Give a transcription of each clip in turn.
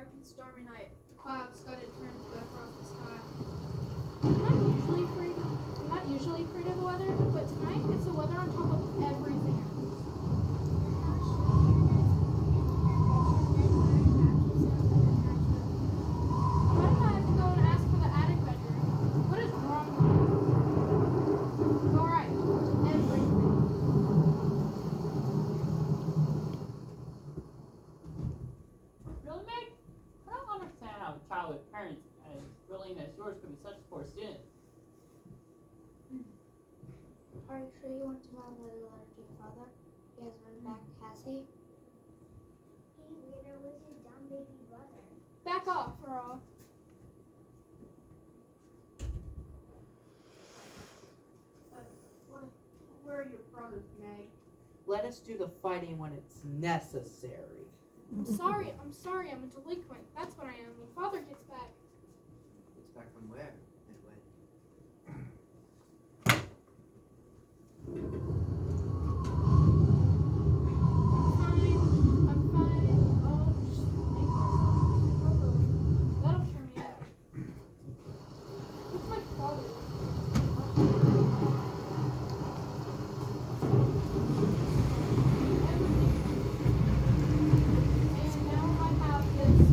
dark and stormy night. The clouds started to turn to across the sky. I'm not usually afraid of the weather, but tonight it's the weather on top of everything else. Why did I have to go and ask for the attic bedroom? What is wrong with me? Alright, everything. Really, Meg? I don't understand how a child with parents as brilliant as yours could be such a poor student. Are you sure you want to write a letter to your father? He has run back, has he? Hey, Rita, where's your dumb baby brother? Back off, Earl. Where are your brothers, Meg? Let us do the fighting when it's necessary. I'm sorry, I'm a delinquent. That's what I am. When father gets back. It's back from where? And when? I'm fine. Oh, just make myself that'll cheer me up. What's my father? And now I have this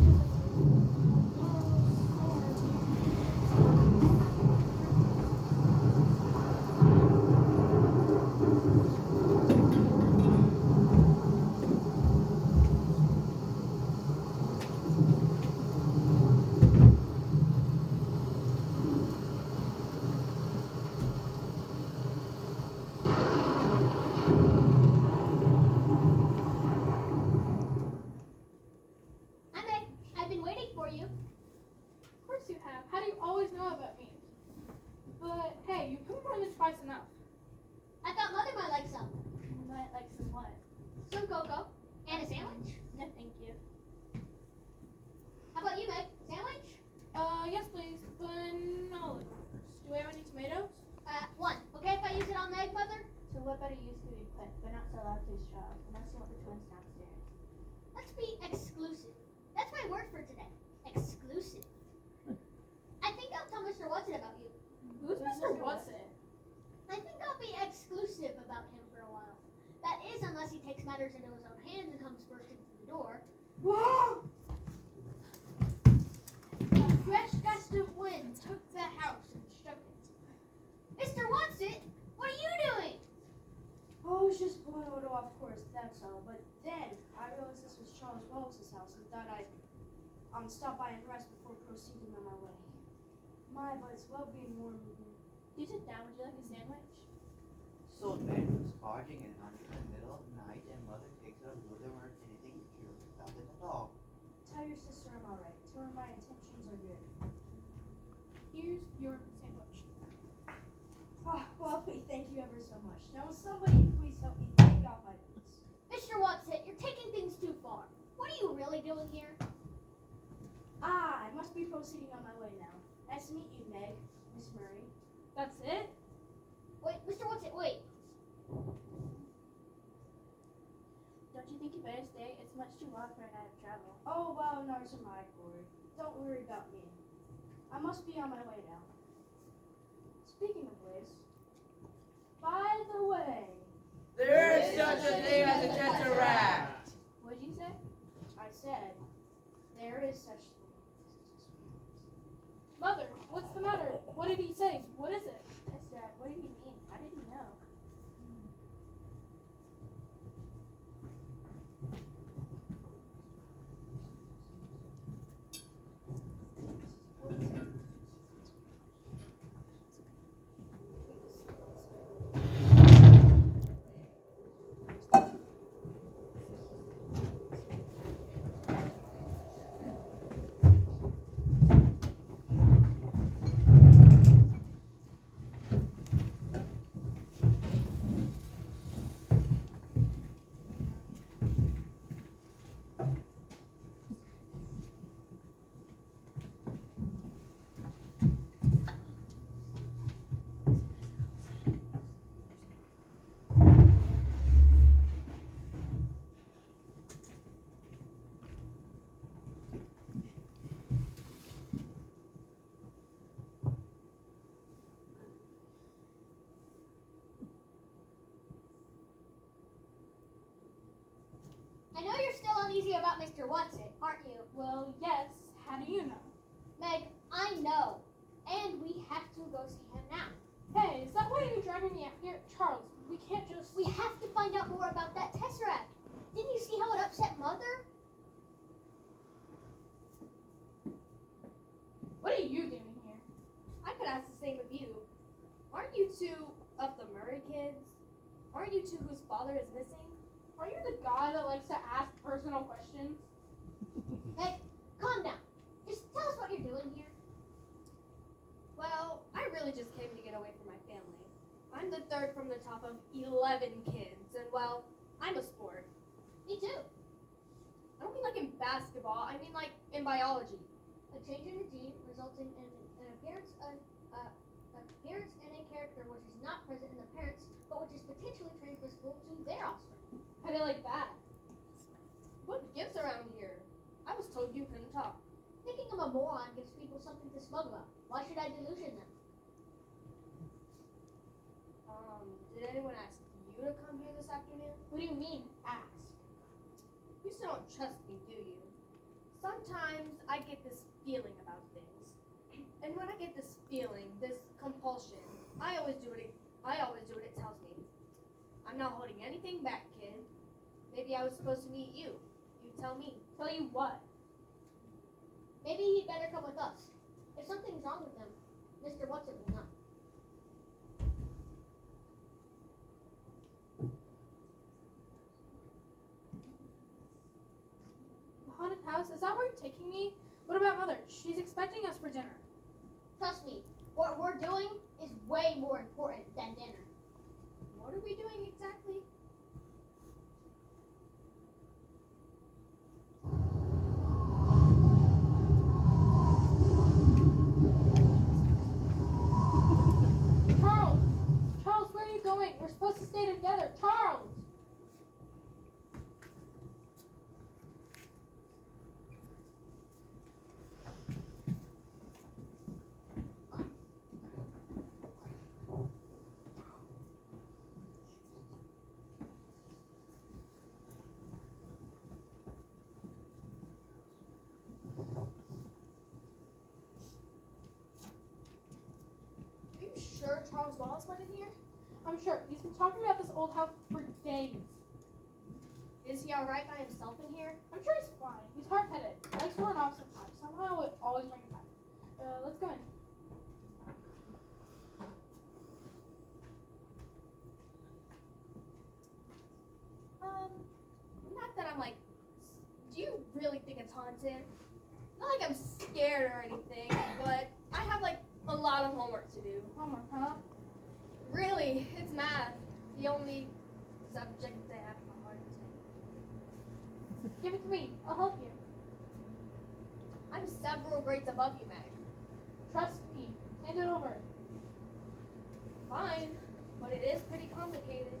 Hi, Meg. I've been waiting for you. Of course you have. How do you always know about me? But hey, you pooped more than twice enough. I thought Mother might like some. Might like some what? Some cocoa. And a sandwich. No, thank you. How about you, Meg? Sandwich? Yes please. But no first. Do we have any tomatoes? One. Okay if I use it on Meg, Mother? So what better use could we put, but not so loud to his child, unless you want the twins downstairs? Let's be exclusive. That's my word for today. Exclusive. I think I'll tell Mr. Watson about you. Who's Mr. Watson? I think I'll be exclusive about him for a while. That is, unless he takes matters into his own hands and comes bursting through the door. Whoa! A fresh gust of wind took the house and shook it. Mr. Watson, what are you doing? Oh, I was just blowing Odo off course, that's all. But then I realized this was Charles Wallace's house and thought I'd stop by and rest before proceeding on my way. But it's well being warm with you. You sit down. Would you like a sandwich? So man was barging in on in the middle of the night and mother takes it over there weren't anything to do about it at all. Tell your sister I'm alright. Tell her my intentions are good. Here's your sandwich. Well, thank you ever so much. Now, will somebody please help me take off my boots? Mr. Watson, you're taking things too far. What are you really doing here? I must be proceeding on my way now. Nice to meet you, Meg, Miss Murray. That's it? Wait, Mr. Watson, wait. Don't you think you better stay? It's much too long for a night of travel. Oh, well, nurse am I, Corey. Don't worry about me. I must be on my way now. Speaking of ways, by the way, There is such a thing as a tesseract. what did you say? I said, there is such thing. Mother, what's the matter? What did he say? What is it? Yes, Dad, what did he mean? How did he know? can't just... We have to find out more about that Tesseract. Didn't you see how it upset Mother? What are you doing here? I could ask the same of you. Aren't you two of the Murray kids? Aren't you two whose father is missing? Are you the guy that likes to ask personal questions? Hey, calm down. Just tell us what you're doing here. Well, I really just came to get away from my family. I'm the third from the top of 11 kids, and well, I'm a sport. Me too. I don't mean like in basketball, I mean like in biology. A change in a gene resulting in an appearance and a character which is not present in the parents, but which is potentially transmissible to their offspring. How do you like that? What gives around here? I was told you couldn't talk. Thinking I'm a moron gives people something to smug about. Why should I delusion them? Did anyone ask you to come here this afternoon? What do you mean, ask? You still don't trust me, do you? Sometimes I get this feeling about things. And when I get this feeling, this compulsion, I always do what it tells me. I'm not holding anything back, kid. Maybe I was supposed to meet you. You tell me. Tell you what? Maybe he'd better come with us. If something's wrong with him, Mr. Watson will know. The haunted house? Is that where you're taking me? What about Mother? She's expecting us for dinner. Trust me, what we're doing is way more important than dinner. What are we doing exactly? Charles! Charles, where are you going? We're supposed to stay together. Charles! Are you sure Charles Wallace went in here? I'm sure. He's been talking about this old house for days. Is he alright by himself in here? I'm sure he's fine. He's hard-headed. Likes to run off sometimes. Somehow it always brings him back. Let's go in. Not that I'm like, do you really think it's haunted? Not like I'm scared or anything, but I have like a lot of homework to do. Homework, huh? Really, it's math. The only subject I have a hard time. Give it to me. I'll help you. I'm several grades above you, Meg. Trust me. Hand it over. Fine, but it is pretty complicated.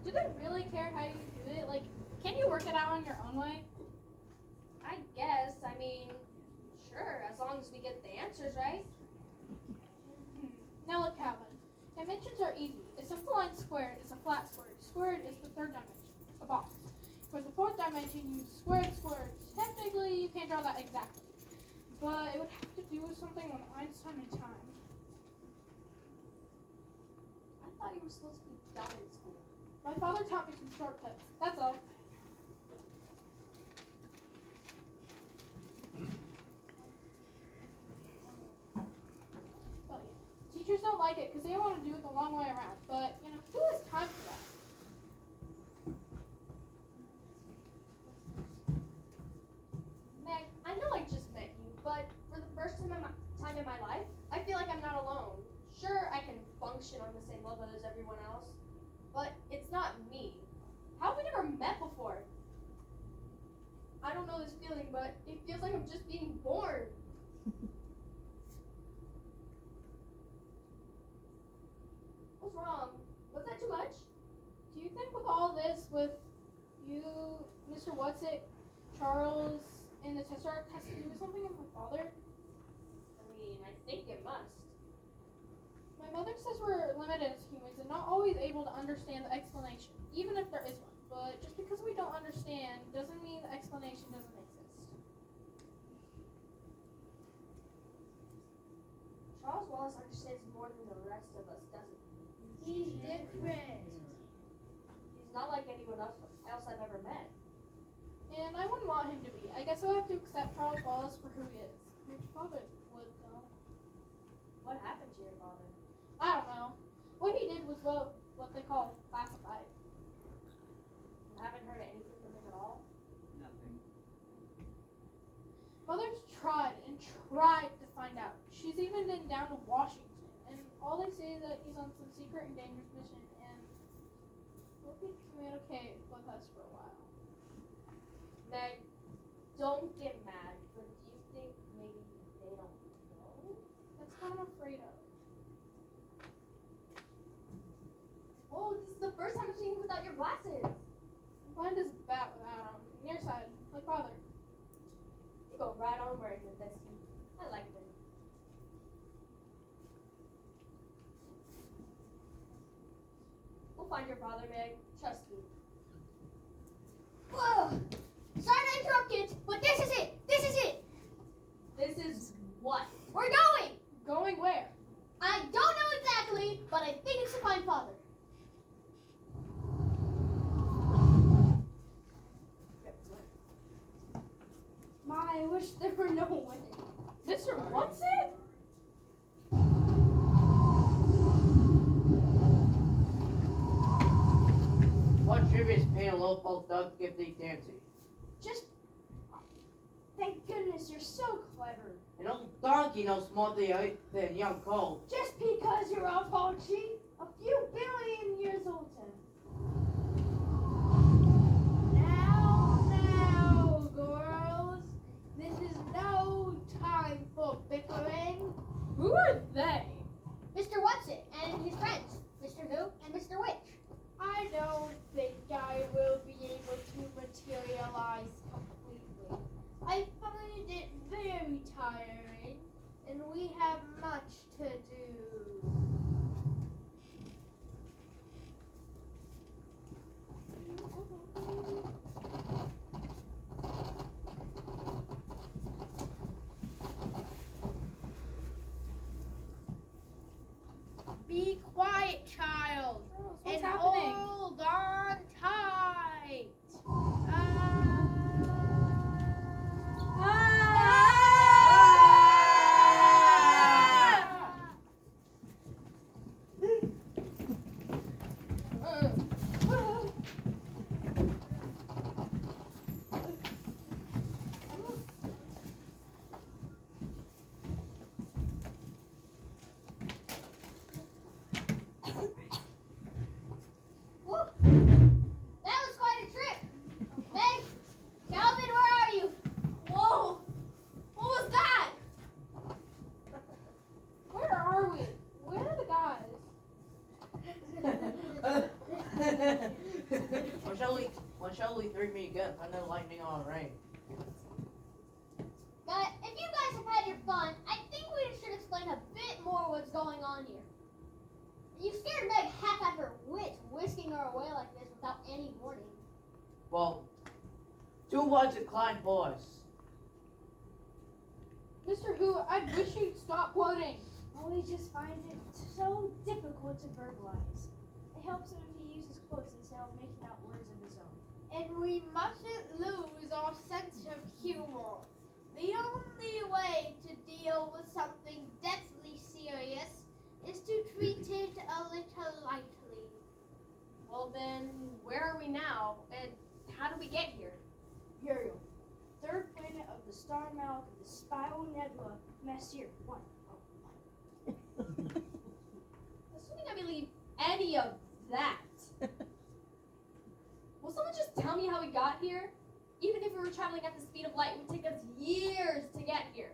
Do they really care how you do it? Like, can you work it out on your own way? I guess, I mean, sure, as long as we get the answers right. Now look, Calvin. Dimensions are easy. A simple line squared is a flat squared. Squared is the third dimension, a box. For the fourth dimension, you use squared, squared. Technically, you can't draw that exactly. But it would have to do with something with Einstein and time. I thought you were supposed to be done in school. My father taught me some shortcuts. That's all. Well, yeah. Teachers don't like it because they want to do it the long way around. But, you know, who has time for that? Meg, I know I just met you, but for the first time in my life, I feel like I'm not alone. Sure, I can function on the same level as everyone else, but it's not me. How have we never met before? I don't know this feeling, but it feels like I'm just being born. What's wrong? Was that too much? Do you think with all this, with you, Mr. Whatsit, Charles, and the Tesseract has to do with something with my father? I mean, I think it must. My mother says we're limited as humans and not always able to understand the explanation, even if there is one. But just because we don't understand doesn't mean the explanation doesn't exist. Wallace understands more than the rest of us, doesn't he? He's different. He's not like anyone else I've ever met. And I wouldn't want him to be. I guess I'll have to accept Charles Wallace for who he is. Which probably would, though. What happened to your father? I don't know. What he did was what they call classified. You haven't heard anything from him at all? Nothing. Mother's tried and tried to find out. She's even been down to Washington, and all they say is that he's on some secret and dangerous mission, and he'll be communicate with us for a while. Meg, don't get mad, but do you think maybe they don't know? That's what I'm afraid of. Oh, this is the first time I've seen you without your glasses. Blind as a bat without him. Nearsighted, like father. You go right on wearing them, Bessie. I like them. We'll find your father, Meg. Trust me. Whoa! Sorry to interrupt, kids, but this is it. This is it. This is what? We're going. Going where? I don't know exactly, but I think it's to find father. I wish there were no way. Mr. What's it? What trivia paying a low folk dog to give thee Dancy? Just thank goodness you're so clever. An old donkey knows more than young Cole. Just because you're a Fauci, a few billion years older. Now, girls, this is no time for bickering. Who are they? Mr. Whatsit and his friends, Mr. Who and Mr. Witch. I don't think I will be able to materialize completely. I find it very tiring, and we have much to do. Be quiet, child, What's and happening? hold on tight. Woo. That was quite a trip. Meg, Calvin, where are you? Whoa! What was that? Where are we? Where are the guys? When shall we threw me again? Thunder, lightning, on rain. But if you guys have had your fun, I think we should explain a bit more what's going on here. You scared Meg half out of her wits, whisking her away like this without any warning. Well, two words declined boys. Mr. Who, I wish you'd stop quoting. Well, he just finds it so difficult to verbalize. It helps him if he uses quotes instead of making out words of his own. And we mustn't lose our sense of humor. The only way to deal with something deathly serious is to treat it a little lightly. Well then, where are we now? And how did we get here? Uriel, third planet of the star mouth of the Spiral Nebula, Messier 1. Assuming I believe any of that. Will someone just tell me how we got here? Even if we were traveling at the speed of light, it would take us years to get here.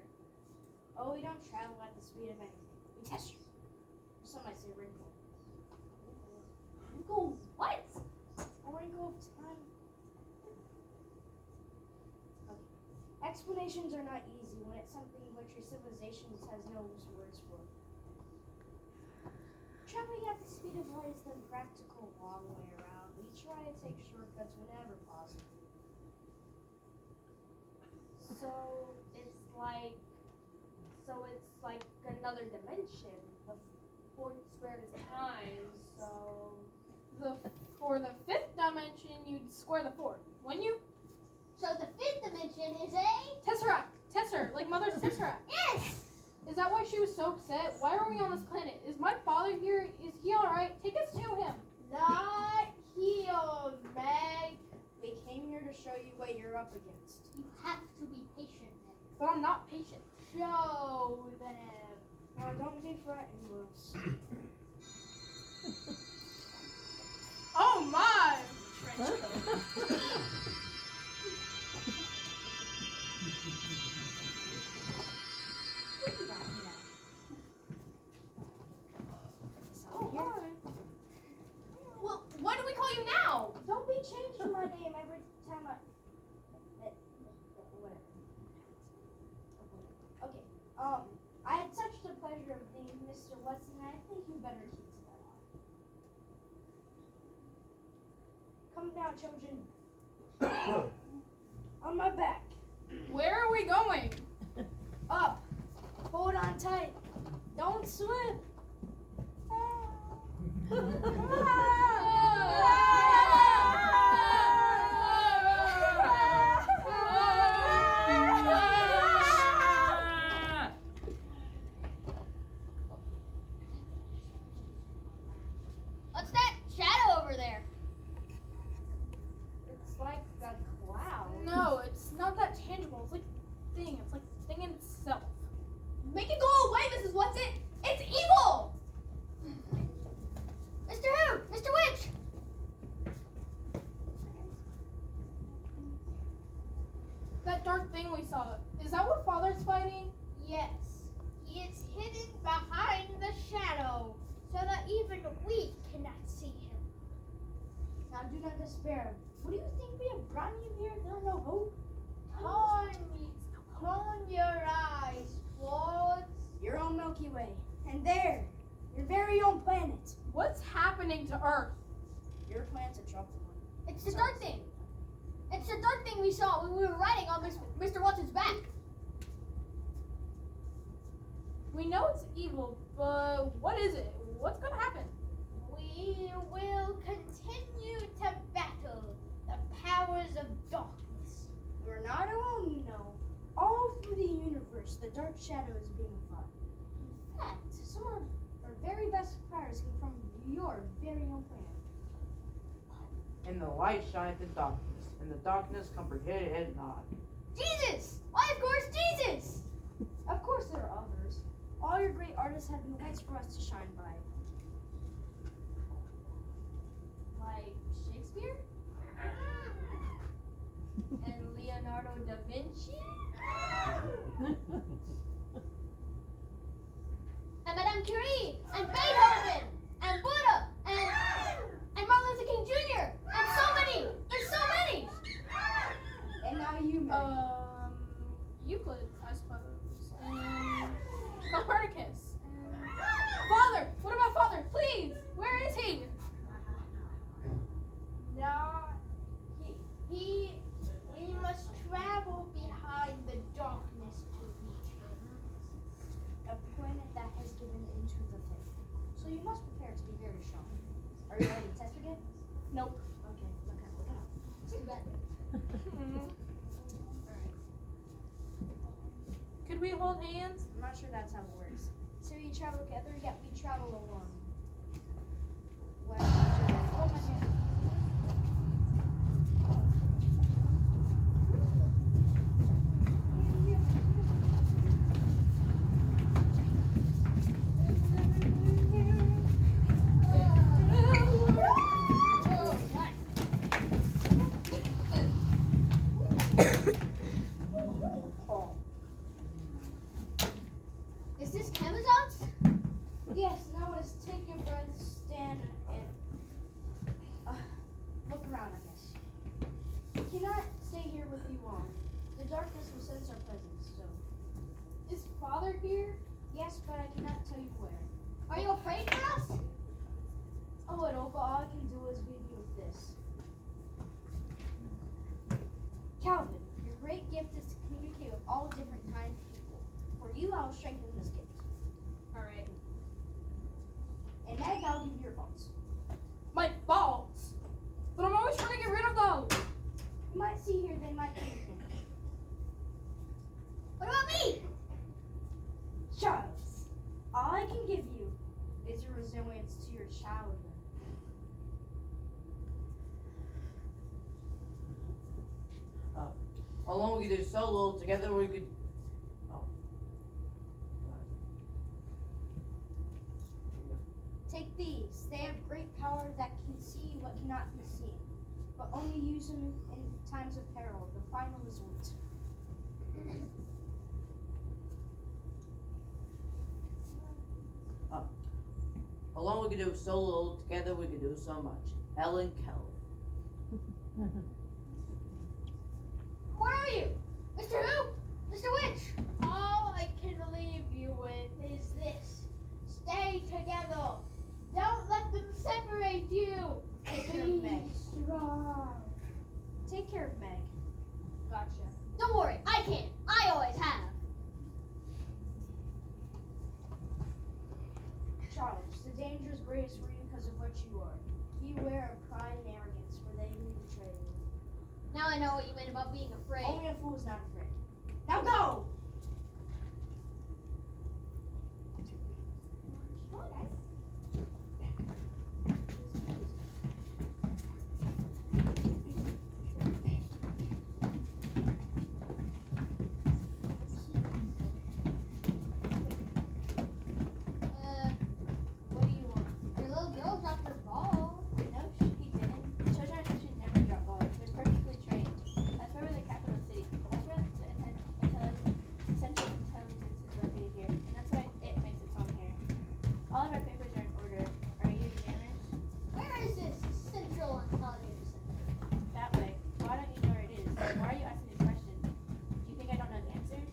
Oh, we don't travel at the speed of anything. We test you. Some might say wrinkle. Wrinkle what? A wrinkle of time. Okay. Explanations are not easy when it's something which your civilization has no words for. Traveling at the speed of light is the practical long way around. We try to take shortcuts whenever possible. So it's like another dimension. The fourth squared is time, so For the fifth dimension, you'd square the fourth, wouldn't you? So the fifth dimension is a... Tesseract. Tesser, like Mother's Tesseract. Yes! Is that why she was so upset? Why are we on this planet? Is my father here? Is he alright? Take us to him. not healed, Meg. We came here to show you what you're up against. You have to be patient, Meg. But I'm not patient. Show them. Oh, don't be frightened, Wallace. Oh my! Oh my! Well, what do we call you now? Don't be changing my name every time I. Whatever. Okay. I had such the pleasure of being Mr. Watson, and I think you better keep to that on. Come down, children. On my back. Where are we going? Up. Hold on tight. Don't slip. What's that shadow over there? It's like a cloud. No, it's not that tangible. It's like a thing. It's like a thing in itself. Make it go away, Mrs. What's it? It's evil! Mr. Who? Mr. Witch! That dark thing we saw. Is that what Father's fighting? Yes. He is hidden behind the shadow, so that even we cannot see him. Now do not despair. What do you think we have brought you here? There's no hope. Turn your eyes towards... Your own Milky Way. And there, your very own planet. What's happening to Earth? Your planet's a tropical one. It's the dark thing. It's the dark thing we saw when we were riding on Mr. Watson's back. We know it's evil, but what is it? What's gonna happen? We will continue to battle the powers of darkness. We're not alone, you know. All through the universe, the dark shadow is being fought. In fact, some of our very best fighters come from your very own planet. And the light shines in darkness, and the darkness comprehend it not. Jesus! Why, of course, Jesus! Of course there are others. All your great artists have been lights for us to shine by. Like Shakespeare? And Leonardo da Vinci? And Madame Curie! And Beethoven! And Buddha! And Martin Luther King Jr. And so many! There's so many! And now you, Meg. Euclid, I suppose. And Copernicus. And Father! What about Father? Please! Where is he? No, we must travel behind the darkness to reach him. A planet that has given into the faith. So you must prepare to be very strong. Are you ready to test again? Nope. Okay, look out. Too bad. Could we hold hands? I'm not sure that's how it works. So you travel together, yet we travel alone. Well, hold my hand. Is this Camazot's? Yes, now let's take your breath, stand, and look around, I guess. We cannot stay here with you long. The darkness will sense our presence, so. Is Father here? Yes, but I cannot tell you where. Are you afraid for us? A little, but all I can do is leave you with this. Calvin, your great gift is to communicate with all different kinds of people. For you, I will strengthen this gift. Alone we could do so little, together we could. Oh. Take these. They have great power that can see what cannot be seen, but only use them in times of peril, the final resort. Alone we could do so little, together we could do so much. Helen Keller. Where are you? Mr. Who? Mr. Witch? All I can leave you with is this. Stay together. Don't let them separate you. Take care of Meg. Strong. Take care of Meg. Gotcha. Don't worry, I can. I always have. Charles, the danger is greatest for you because of what you are. Beware of pride and arrogance, for they will betray you. Now I know what you meant about being afraid. Only a fool is not afraid. Now go! What do you want? Your little girl dropped her ball. No, he didn't. Children should never drop balls. They're perfectly trained. That's why we're the capital city. That's where central intelligence is located here. And that's why it makes its home here. All of our papers are in order. Are you examiners? Where is this central intelligence center? That way. Why don't you know where it is? Why are you asking these questions? Do you think I don't know the answers?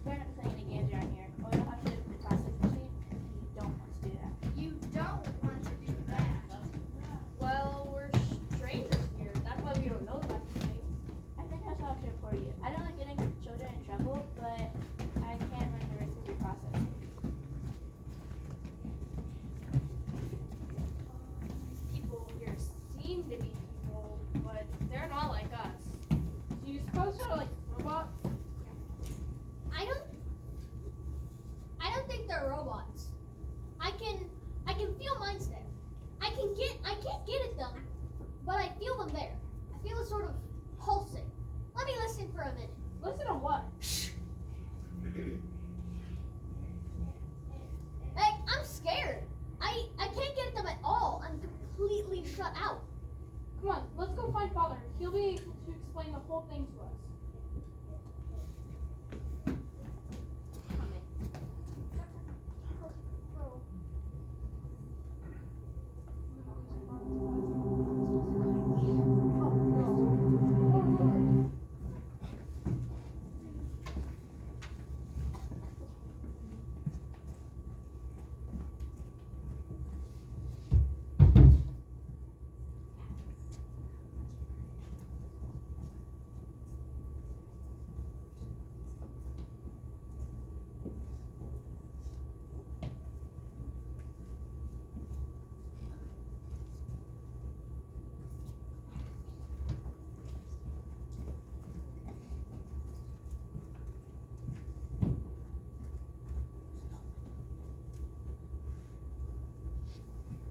We're not playing any games around here. Or you'll have to open the process machine. And you don't want to do that. You don't want to do that. Well, we're strangers here. That's why we don't know about these things. I think that's all I should report you. I don't like getting children in trouble, but I can't run the risk of your process. People here seem to be people, but they're not like us. Do you suppose they're like robots? I don't think they're robots. I can feel minds there. I can't get at them, but I feel them there. I feel it sort of pulsing. Let me listen for a minute. Listen to what? Like, I'm scared. I can't get at them at all. I'm completely shut out. Come on, let's go find Father. He'll be able to explain the whole thing to us.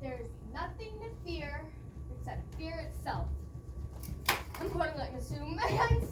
There's nothing to fear except fear itself. I'm quoting like assume. I'm